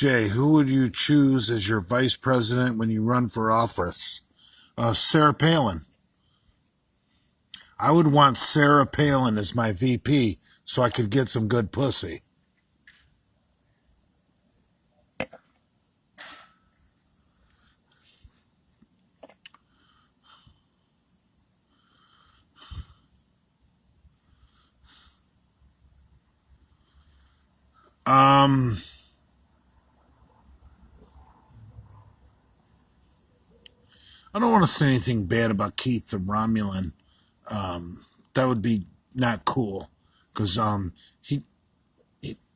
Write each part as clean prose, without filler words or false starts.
Jay, who would you choose as your vice president when you run for office? Sarah Palin. I would want Sarah Palin as my VP so I could get some good pussy. I don't want to say anything bad about Keith the Romulan. That would be not cool because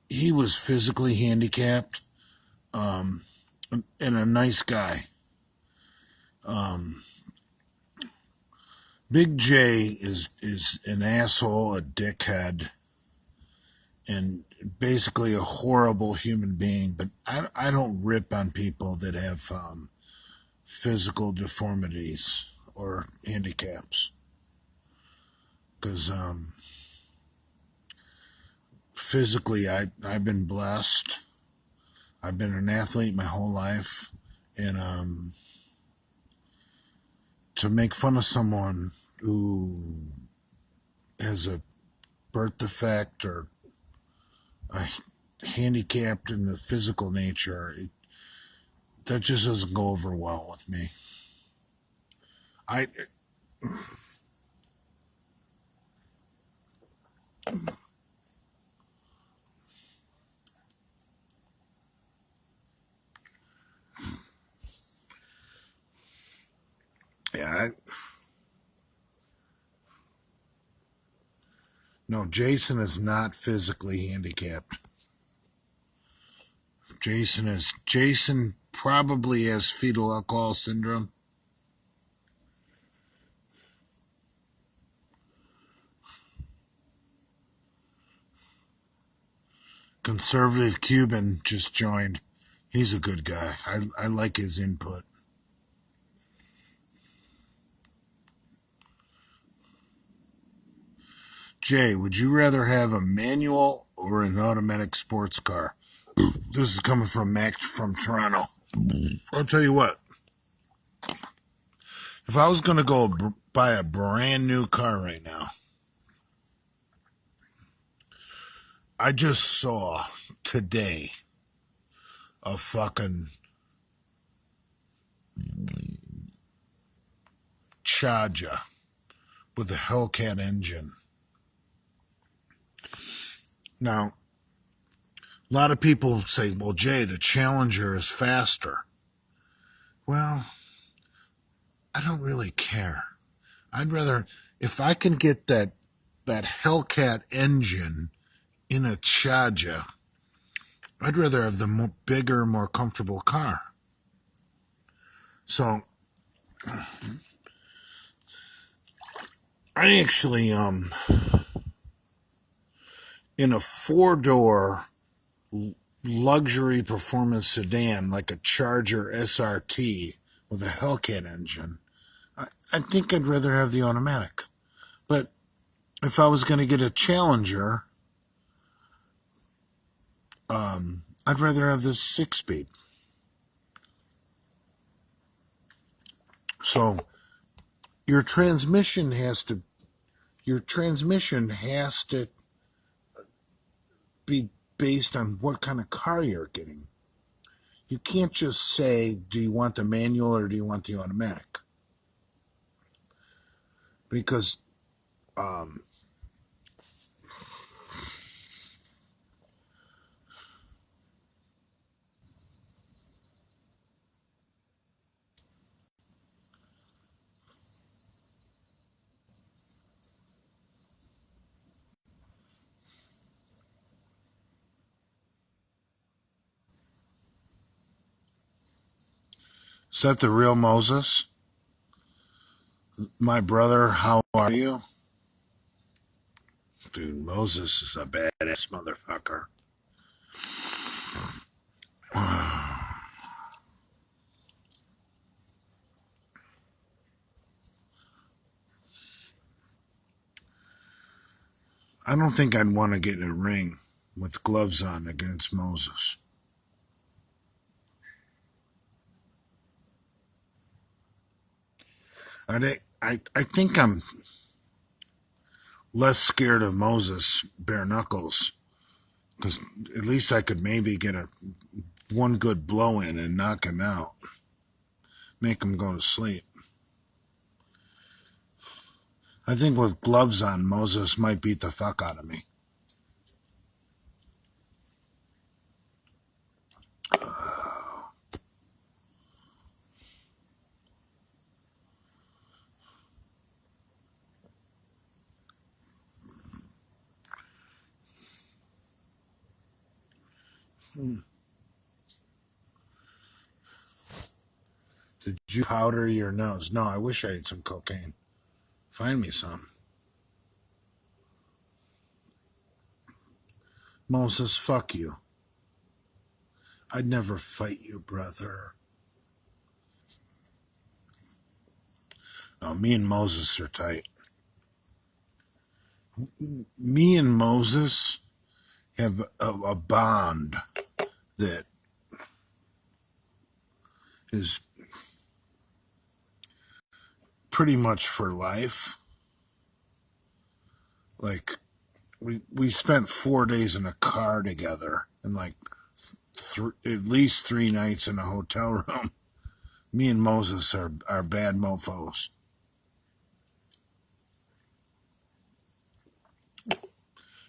he was physically handicapped and a nice guy. Big J is an asshole, a dickhead, and basically a horrible human being. But I don't rip on people that have physical deformities or handicaps, because physically I've been blessed. I've been an athlete my whole life, and to make fun of someone who has a birth defect or a handicapped in the physical nature, that just doesn't go over well with me. No, Jason is not physically handicapped. Jason probably has fetal alcohol syndrome. Conservative Cuban just joined. He's a good guy. I like his input. Jay, would you rather have a manual or an automatic sports car? This is coming from Mac from Toronto. I'll tell you what. If I was going to go buy a brand new car right now, I just saw today a fucking Charger with a Hellcat engine. Now, a lot of people say, well, Jay, the Challenger is faster. Well, I don't really care. I'd rather, if I can get that Hellcat engine in a Charger, I'd rather have the bigger, more comfortable car. So, I actually, in a 4-door luxury performance sedan, like a Charger SRT with a Hellcat engine, I think I'd rather have the automatic. But if I was going to get a Challenger, I'd rather have this 6-speed. So your transmission has to be based on what kind of car you're getting. You can't just say, do you want the manual or do you want the automatic? Because is that the real Moses? My brother, how are you? Dude, Moses is a badass motherfucker. I don't think I'd want to get in a ring with gloves on against Moses. I think I'm less scared of Moses bare knuckles, because at least I could maybe get one good blow in and knock him out, make him go to sleep. I think with gloves on, Moses might beat the fuck out of me. Did you powder your nose? No, I wish I had some cocaine. Find me some. Moses, fuck you. I'd never fight you, brother. No, me and Moses are tight. Me and Moses have a bond that is pretty much for life. Like, we spent 4 days in a car together and like at least 3 nights in a hotel room. Me and Moses are bad mofos.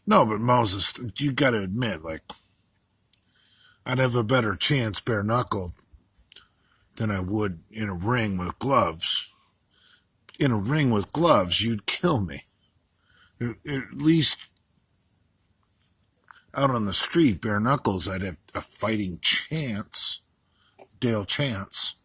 No, but Moses, you got to admit, like, I'd have a better chance bare knuckle than I would in a ring with gloves. In a ring with gloves, you'd kill me. At least out on the street, bare knuckles, I'd have a fighting chance. Dale chance.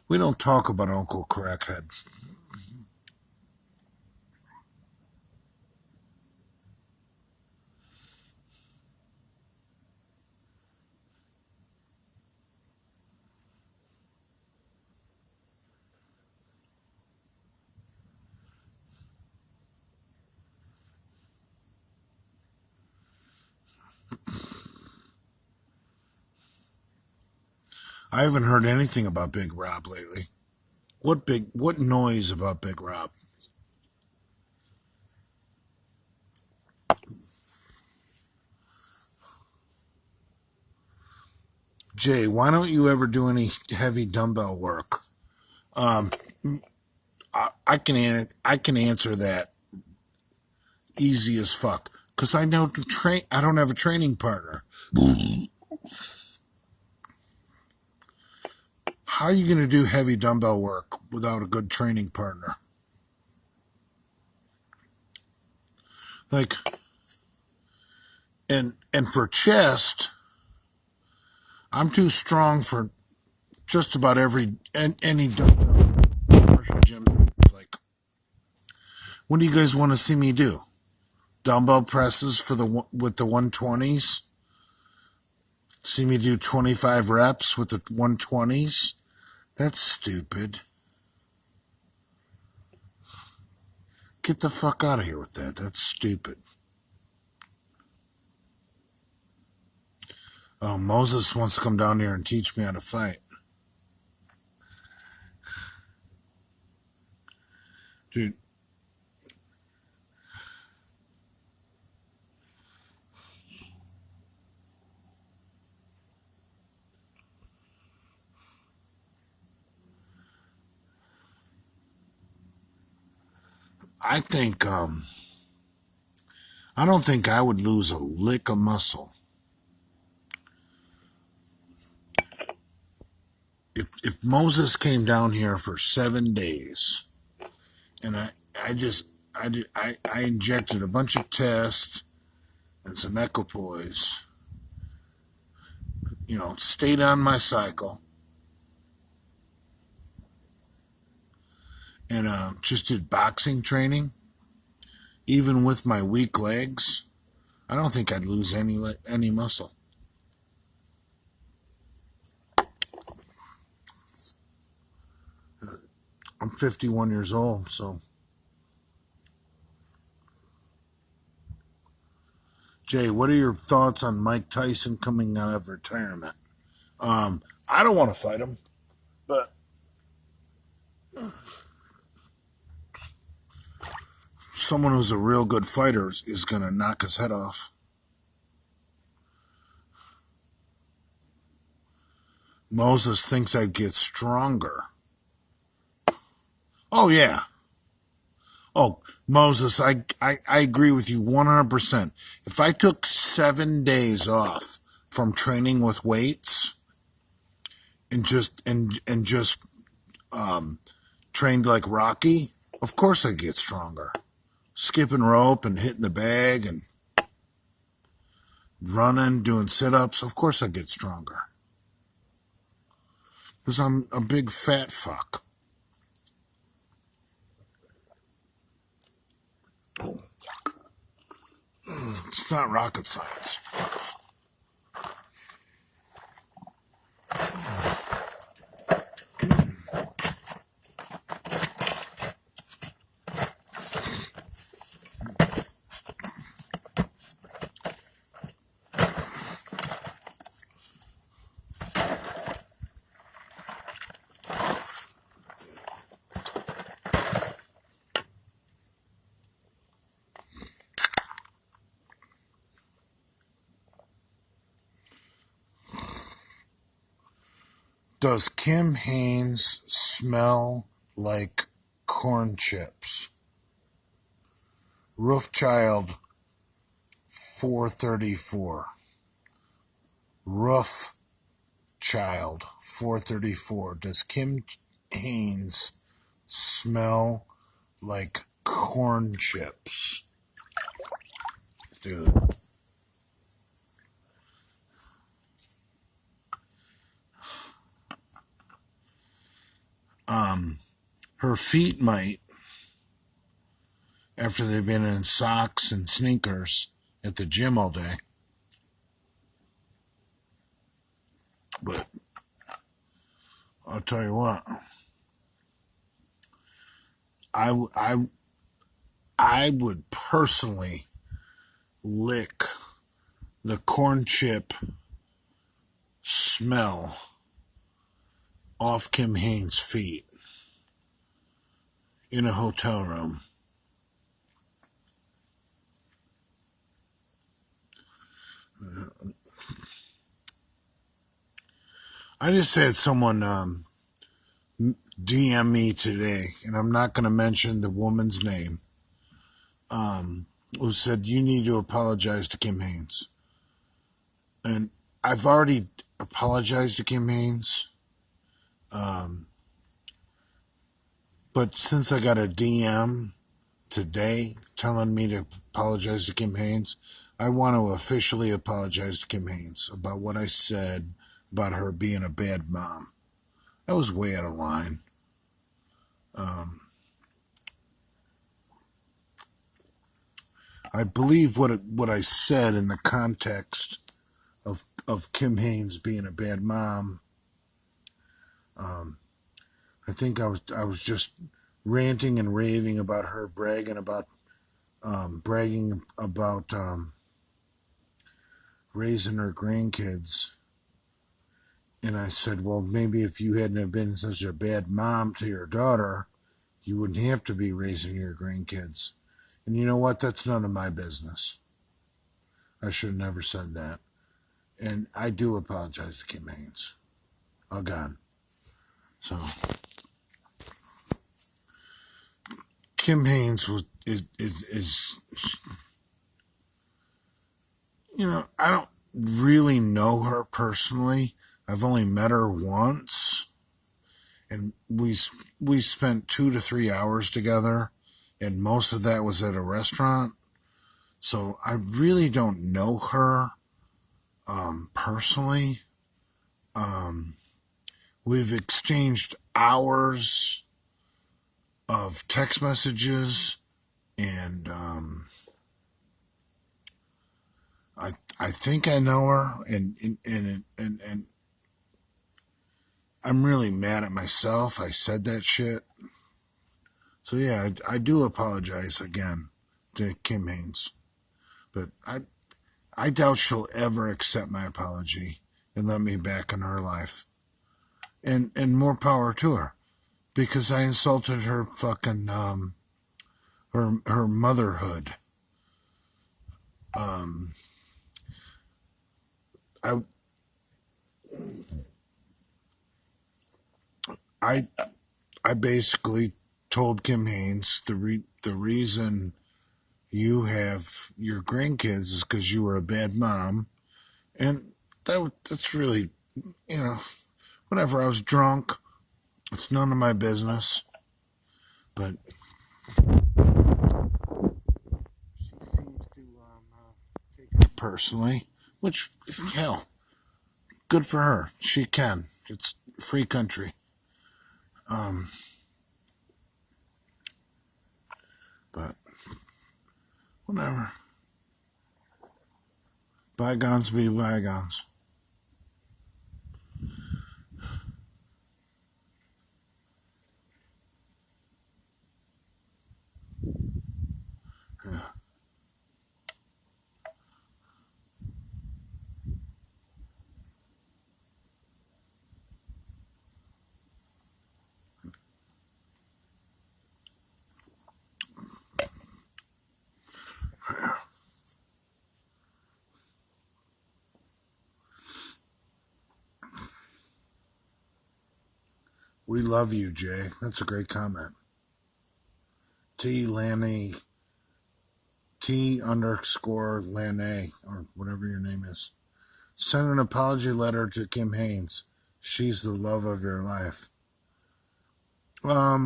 We don't talk about Uncle Crackhead. I haven't heard anything about Big Rob lately. What noise about Big Rob? Jay, why don't you ever do any heavy dumbbell work? I can answer that easy as fuck, because I don't have a training partner. How are you going to do heavy dumbbell work without a good training partner? Like, and for chest, I'm too strong for just about any dumbbell gym. Like, what do you guys want to see me do? Dumbbell presses with the 120s? See me do 25 reps with the 120s? That's stupid. Get the fuck out of here with that. That's stupid. Oh, Moses wants to come down here and teach me how to fight. Dude. I think, I don't think I would lose a lick of muscle. If Moses came down here for 7 days and I injected a bunch of tests and some equipoise, stayed on my cycle and just did boxing training, even with my weak legs, I don't think I'd lose any muscle. I'm 51 years old, so. Jay, what are your thoughts on Mike Tyson coming out of retirement? I don't want to fight him, but someone who's a real good fighter is going to knock his head off. Moses thinks I'd get stronger. Oh, yeah. Oh, Moses, I agree with you 100%. If I took 7 days off from training with weights and just trained like Rocky, of course I'd get stronger. Skipping rope and hitting the bag and running, doing sit-ups, of course I'd get stronger. Because I'm a big fat fuck. Oh. It's not rocket science. Does Kim Haynes smell like corn chips? Roofchild 434. Roofchild 434. Does Kim Haynes smell like corn chips? Dude. Her feet might, after they've been in socks and sneakers at the gym all day. But I'll tell you what, I would personally lick the corn chip smell off Kim Haynes' feet in a hotel room. I just had someone DM me today, and I'm not going to mention the woman's name, who said, you need to apologize to Kim Haynes. And I've already apologized to Kim Haynes. But since I got a DM today telling me to apologize to Kim Haynes, I want to officially apologize to Kim Haynes about what I said about her being a bad mom. That was way out of line. I believe what I said in the context of Kim Haynes being a bad mom. I think I was just ranting and raving about her, bragging about raising her grandkids. And I said, well, maybe if you hadn't have been such a bad mom to your daughter, you wouldn't have to be raising your grandkids. And you know what? That's none of my business. I should have never said that. And I do apologize to Kim Haynes. Oh, God. So, Kim Haynes is you know, I don't really know her personally. I've only met her once, and we spent 2 to 3 hours together, and most of that was at a restaurant. So I really don't know her personally. We've exchanged hours of text messages, and I think I know her, and I'm really mad at myself. I said that shit. So yeah, I do apologize again to Kim Haynes, but I doubt she'll ever accept my apology and let me back in her life. And more power to her, because I insulted her fucking her motherhood. I I I basically told Kim Haynes the reason you have your grandkids is because you were a bad mom, and that's really, whatever. I was drunk. It's none of my business, but she seems to take it personally, which, hell, good for her. She can. It's a free country. But whatever. Bygones be bygones. Yeah. We love you, Jay. That's a great comment. T Lanny, T_Lanny, or whatever your name is. Send an apology letter to Kim Haynes. She's the love of your life. I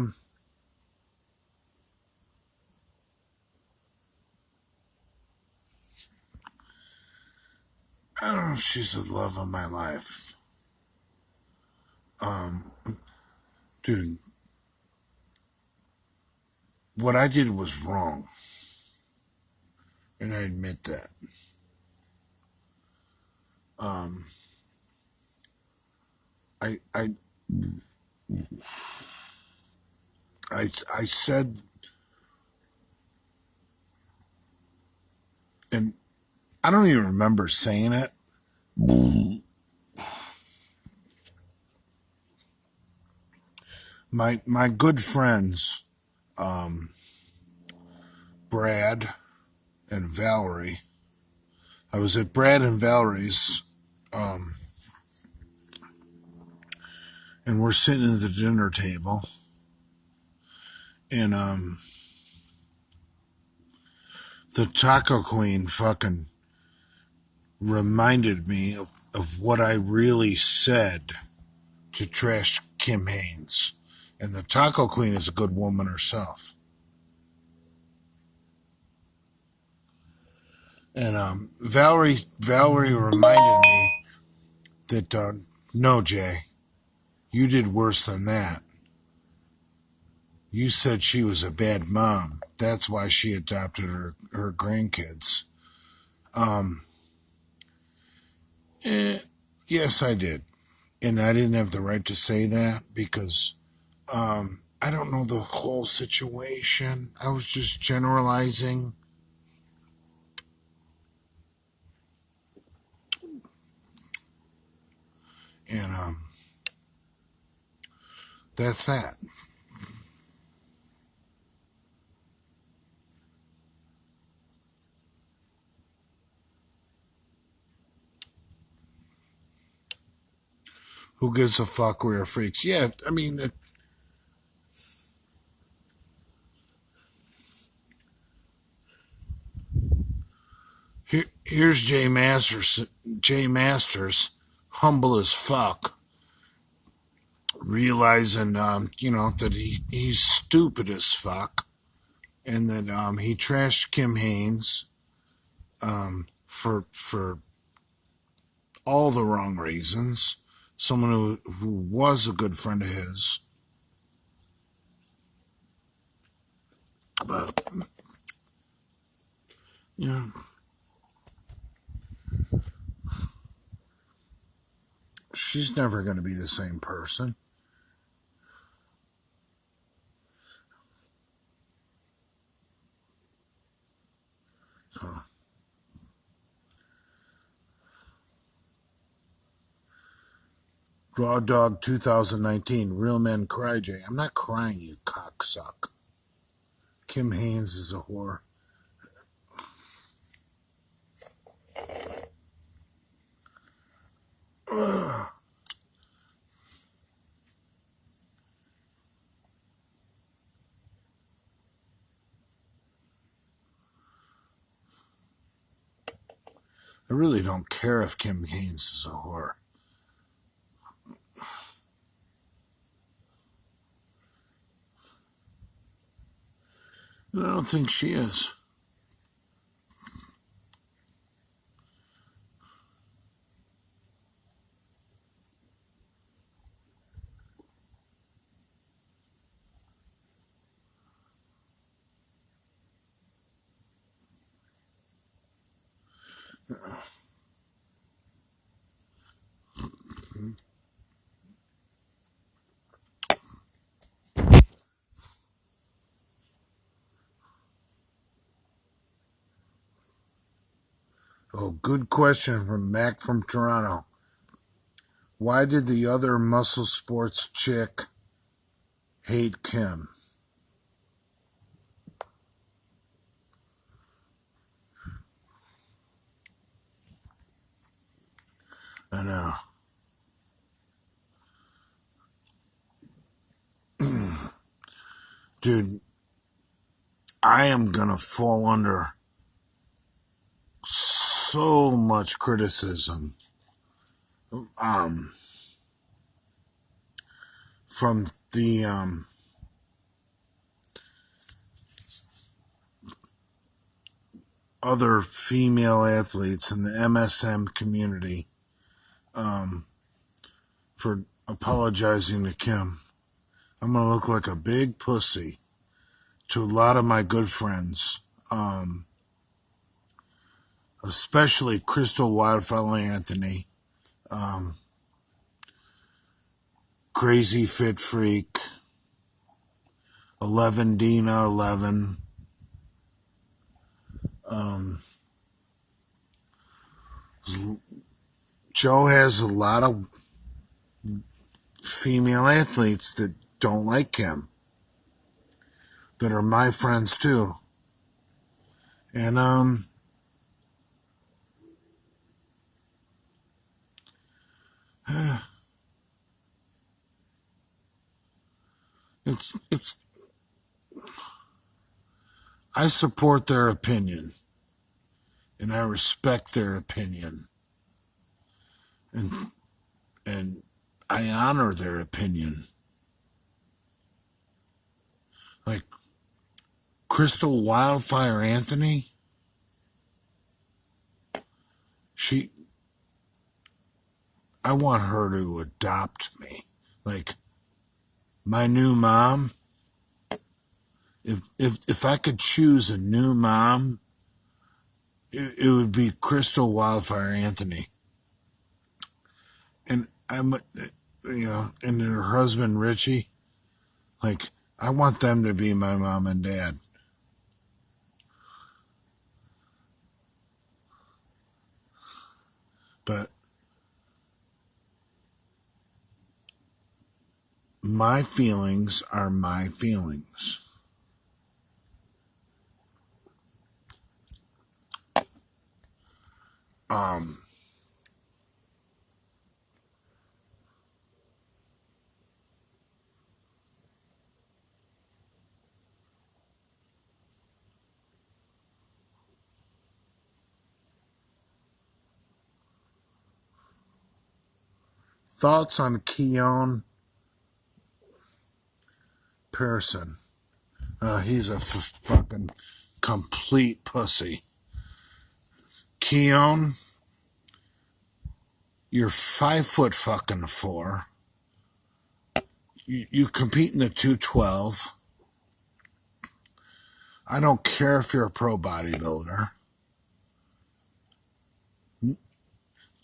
don't know if she's the love of my life. Dude, what I did was wrong. And I admit that. I said, and I don't even remember saying it. My good friends, Brad and Valerie. I was at Brad and Valerie's, and we're sitting at the dinner table, and the Taco Queen fucking reminded me of what I really said to trash Kim Haynes. And the Taco Queen is a good woman herself. And Valerie reminded me that, no, Jay, you did worse than that. You said she was a bad mom. That's why she adopted her grandkids. Yes, I did. And I didn't have the right to say that because I don't know the whole situation. I was just generalizing. And that's that. Who gives a fuck? We're freaks. Yeah, I mean, here's Jay Masters. Jay Masters, humble as fuck, realizing, that he's stupid as fuck, and that he trashed Kim Haynes for all the wrong reasons. Someone who was a good friend of his. But, she's never going to be the same person. Raw Dog 2019. Real Men Cry, Jay. I'm not crying, you cocksuck. Kim Haynes is a whore. Ugh. I really don't care if Kim Haynes is a whore. I don't think she is. Oh, good question from Mac from Toronto. Why did the other muscle sports chick hate Kim? I know. Dude, I am gonna fall under so much criticism from the other female athletes in the MSM community for apologizing to Kim. I'm gonna look like a big pussy to a lot of my good friends, especially Crystal Wildfire Anthony, Crazy Fit Freak, 11 Dina 11. Joe has a lot of female athletes that don't like him, that are my friends too. And it's I support their opinion and I respect their opinion and I honor their opinion. Like Crystal Wildfire Anthony, I want her to adopt me. Like my new mom. If I could choose a new mom, it would be Crystal Wildfire Anthony. And and her husband Richie, like I want them to be my mom and dad. But my feelings are my feelings. Thoughts on Keon Pearson? He's a fucking complete pussy. Keon, you're 5'4". You compete in the 212. I don't care if you're a pro bodybuilder.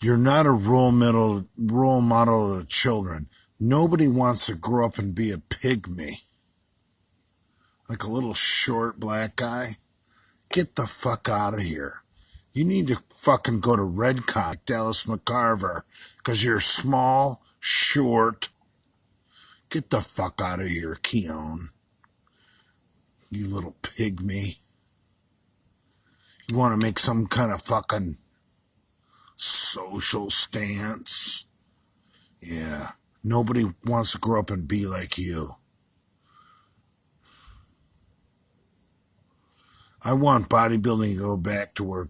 You're not a role model to children. Nobody wants to grow up and be a pygmy. Like a little short black guy. Get the fuck out of here. You need to fucking go to Redcon, Dallas McCarver, because you're small, short. short. Get the fuck out of here, Keon. You little pygmy. You want to make some kind of fucking social stance? Yeah. Nobody wants to grow up and be like you. I want bodybuilding to go back to where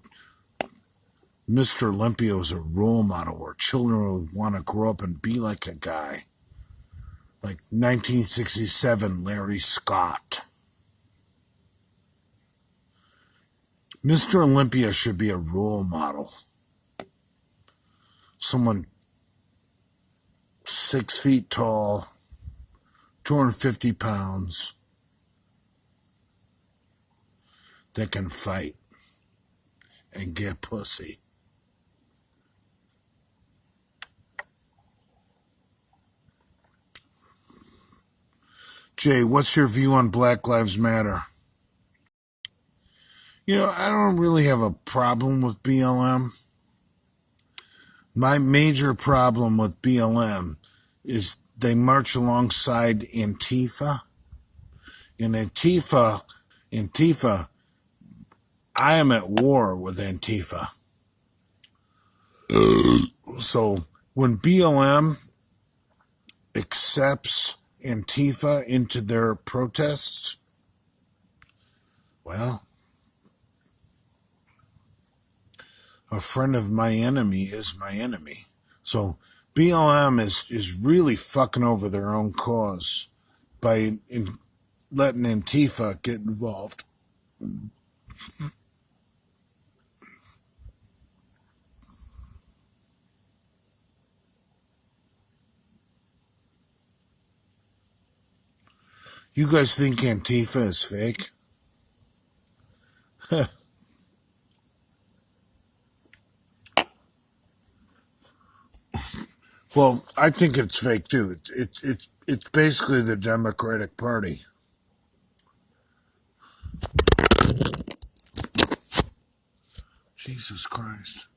Mr. Olympia was a role model, where children would want to grow up and be like a guy. Like 1967 Larry Scott. Mr. Olympia should be a role model. Someone 6 feet tall, 250 pounds, that can fight and get pussy. Jay, what's your view on Black Lives Matter? You know, I don't really have a problem with BLM. My major problem with BLM is they march alongside Antifa. And Antifa, I am at war with Antifa. So when BLM accepts Antifa into their protests, well, a friend of my enemy is my enemy. So BLM is really fucking over their own cause by letting Antifa get involved. You guys think Antifa is fake? Well, I think it's fake too. It's basically the Democratic Party. Jesus Christ.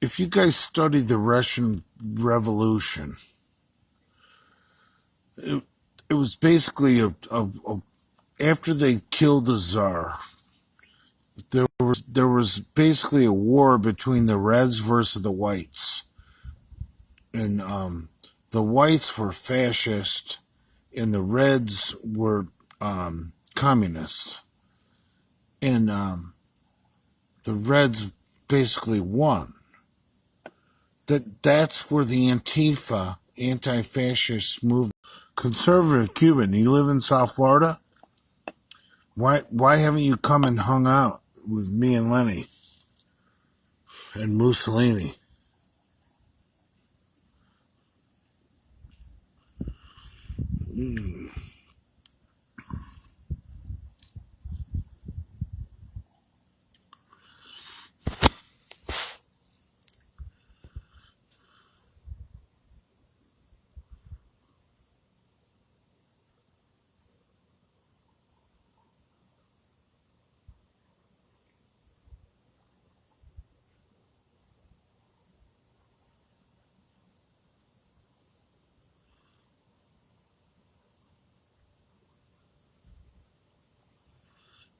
If you guys study the Russian Revolution, it was basically after they killed the Tsar, there was basically a war between the Reds versus the Whites. And the Whites were fascist and the Reds were communist. And the Reds basically won. That's where the Antifa, anti-fascist movement. Conservative Cuban, you live in South Florida? Why haven't you come and hung out with me and Lenny and Mussolini?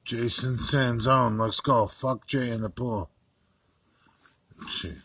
Jason Sanzone, let's go. Fuck Jay in the pool. Shit.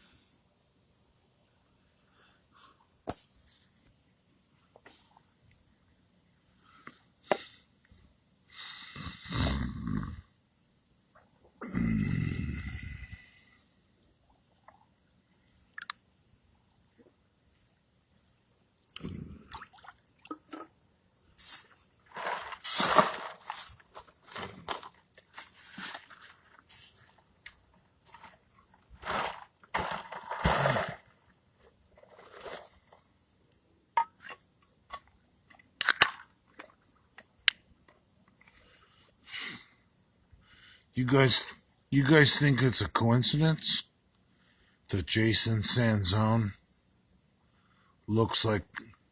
You guys think it's a coincidence that Jason Sanzone looks like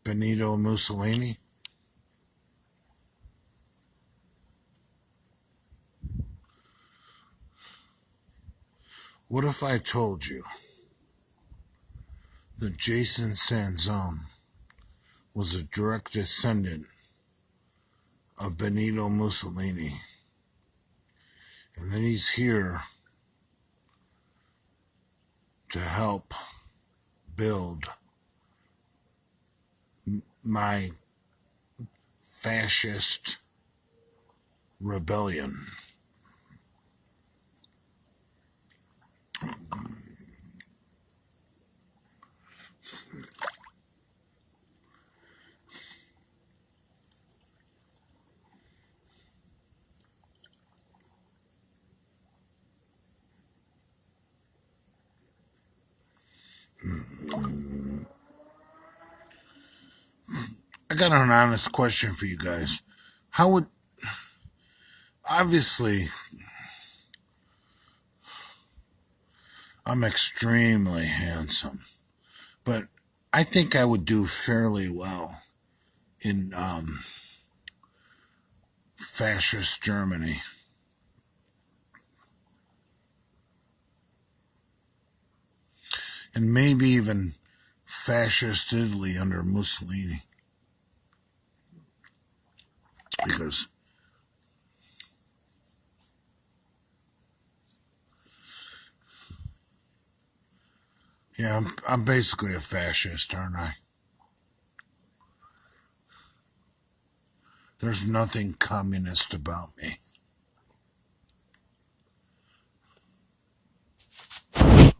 Benito Mussolini? What if I told you that Jason Sanzone was a direct descendant of Benito Mussolini, and that he's here to help build my fascist rebellion? I got an honest question for you guys. How would, obviously, I'm extremely handsome, but I think I would do fairly well in fascist Germany. And maybe even fascist Italy under Mussolini. Because, yeah, I'm basically a fascist, aren't I? There's nothing communist about me.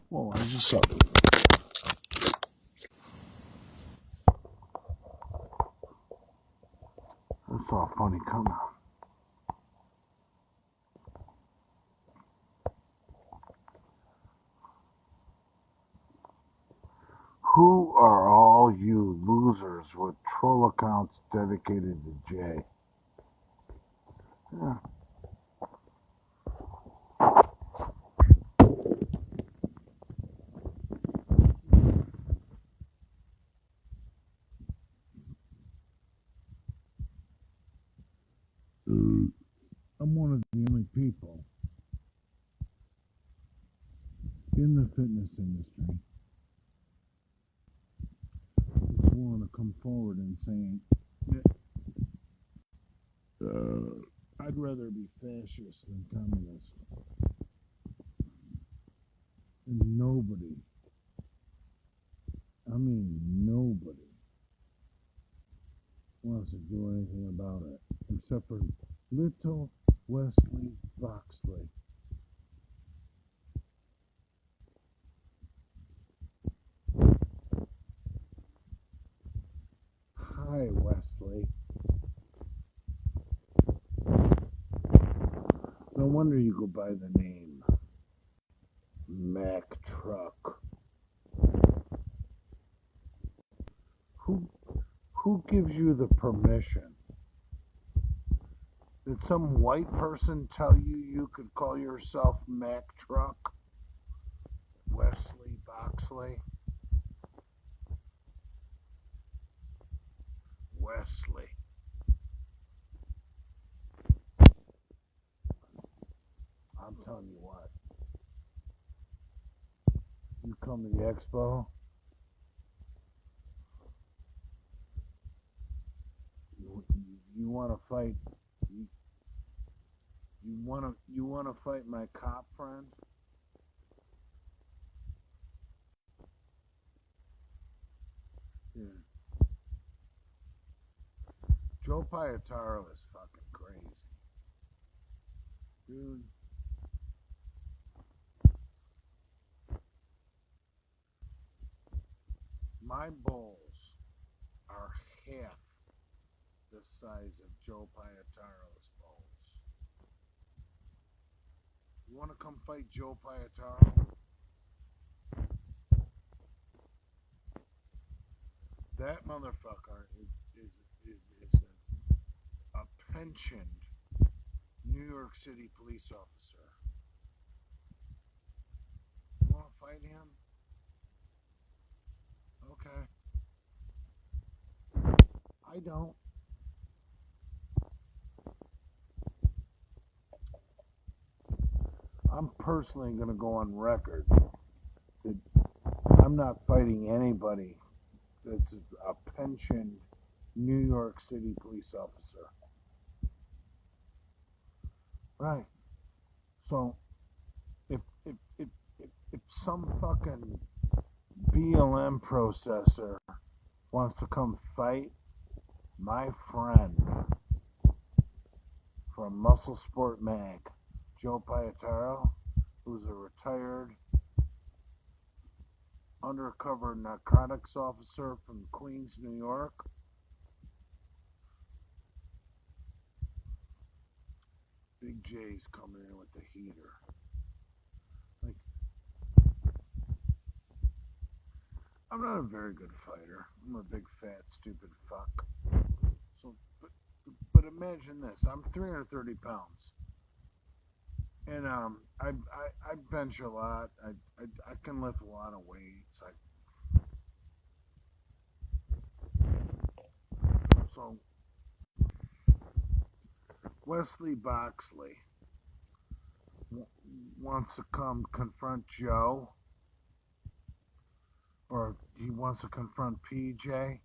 Well, I just saw it. I saw a funny comment. Who are all you losers with troll accounts dedicated to Jay? Yeah. I'm one of the only people in the fitness industry that's willing to come forward and saying, I'd rather be fascist than communist. And nobody, I mean nobody, wants to do anything about it except for little Wesley Boxley. Hi, Wesley. No wonder you go by the name Mack Truck. Who gives you the permission? Did some white person tell you you could call yourself Mack Truck? Wesley Boxley? Wesley. I'm telling you what. You come to the expo, you want to fight, you want to fight my cop friend? Yeah. Joe Pietaro is fucking crazy. Dude. My balls are half the size of Joe Pietaro's balls. You want to come fight Joe Pietaro? That motherfucker is a pensioned New York City police officer. You want to fight him? Okay. I don't. I'm personally going to go on record that I'm not fighting anybody that's a pensioned New York City police officer. Right. So if some fucking BLM processor wants to come fight my friend from Muscle Sport Mag, Joe Pietaro, who's a retired undercover narcotics officer from Queens, New York, Big J's coming in with the heater. Like, I'm not a very good fighter. I'm a big fat stupid fuck. So, but imagine this: I'm 330 pounds, and I bench a lot. I can lift a lot of weights. So Wesley Boxley wants to come confront Joe, or he wants to confront PJ, and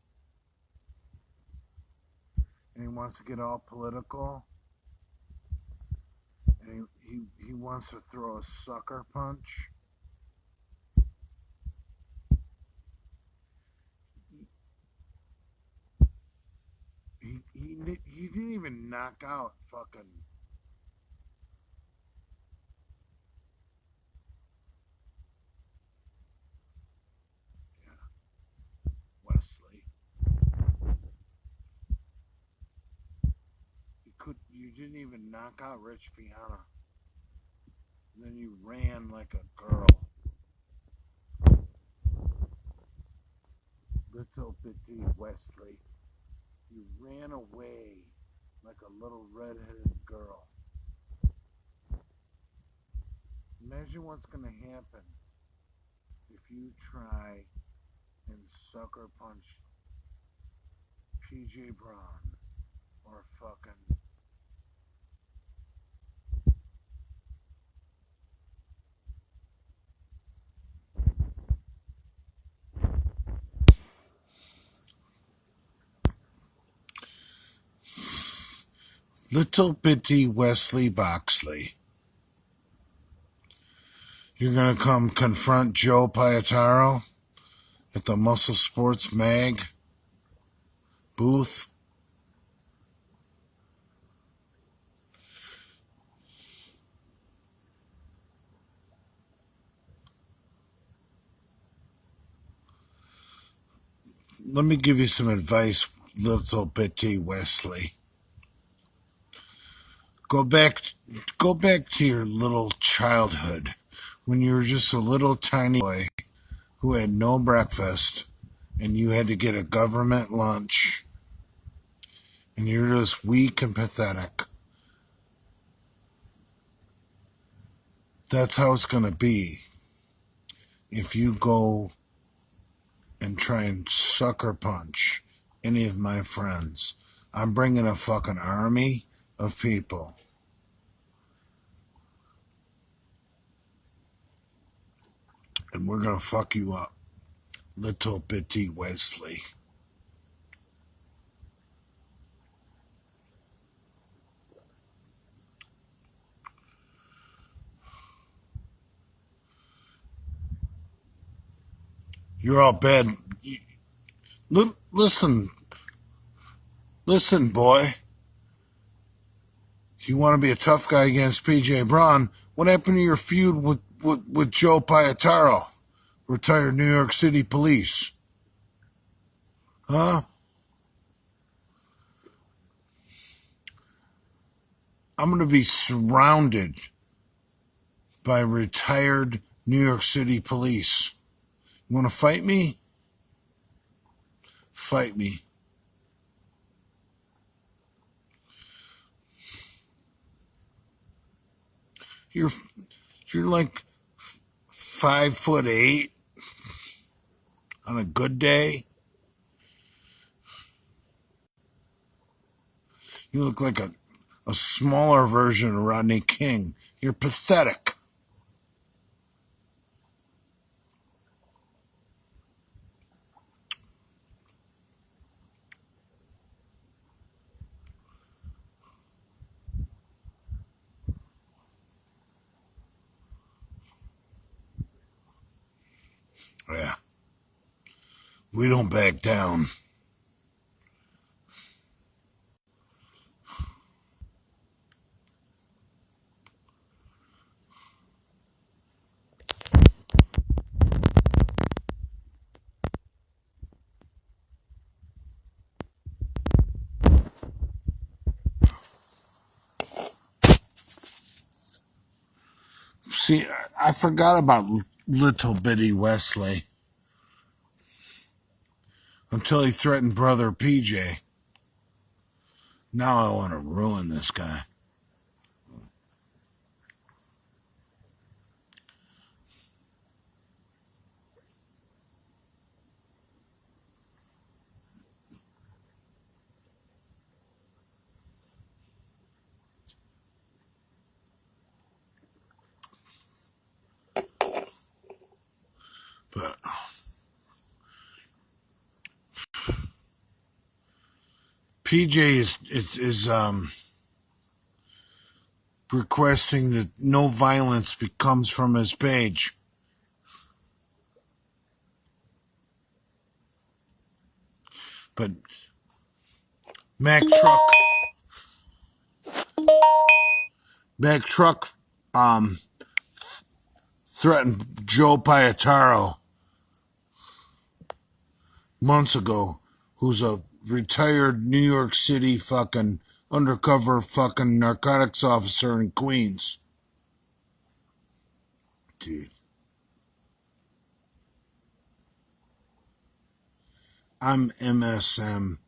he wants to get all political, and he wants to throw a sucker punch. He didn't even knock out fucking Wesley. You didn't even knock out Rich Piana. And then you ran like a girl. Little bitty Wesley. You ran away like a little redheaded girl. Imagine what's gonna happen if you try and sucker punch PJ Braun or fucking little bitty Wesley Boxley. You're gonna come confront Joe Pietaro at the Muscle Sports Mag booth. Let me give you some advice, little bitty Wesley. Go back to your little childhood when you were just a little tiny boy who had no breakfast and you had to get a government lunch and you're just weak and pathetic. That's how it's going to be if you go and try and sucker punch any of my friends. I'm bringing a fucking army of people. And we're going to fuck you up, little bitty Wesley. You're all bad. Listen, boy. You want to be a tough guy against PJ Braun? What happened to your feud with Joe Pietaro, retired New York City police? Huh? I'm going to be surrounded by retired New York City police. You want to fight me? Fight me. You're like 5'8" on a good day. You look like a smaller version of Rodney King. You're pathetic. Yeah. We don't back down. See, I forgot about little bitty Wesley until he threatened brother PJ. Now I want to ruin this guy. But PJ is requesting that no violence comes from his page. But Mac Truck threatened Joe Pietaro months ago, who's a retired New York City fucking undercover fucking narcotics officer in Queens. Dude. I'm MSM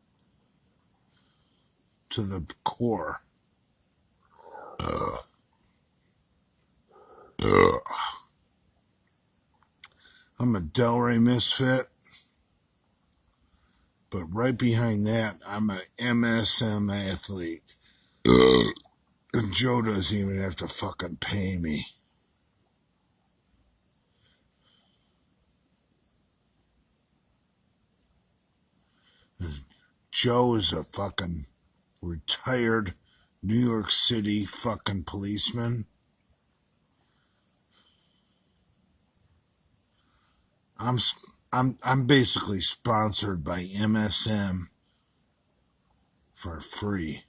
to the core. I'm a Delray Misfit. But right behind that, I'm a MSM athlete. And Joe doesn't even have to fucking pay me. Joe is a fucking retired New York City fucking policeman. I'm basically sponsored by MSM for free.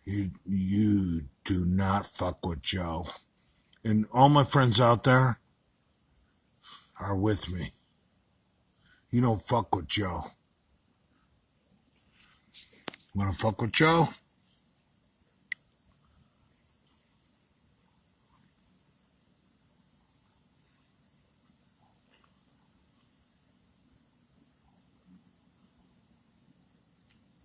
You do not fuck with Joe. And all my friends out there are with me. You don't fuck with Joe. Wanna fuck with Joe?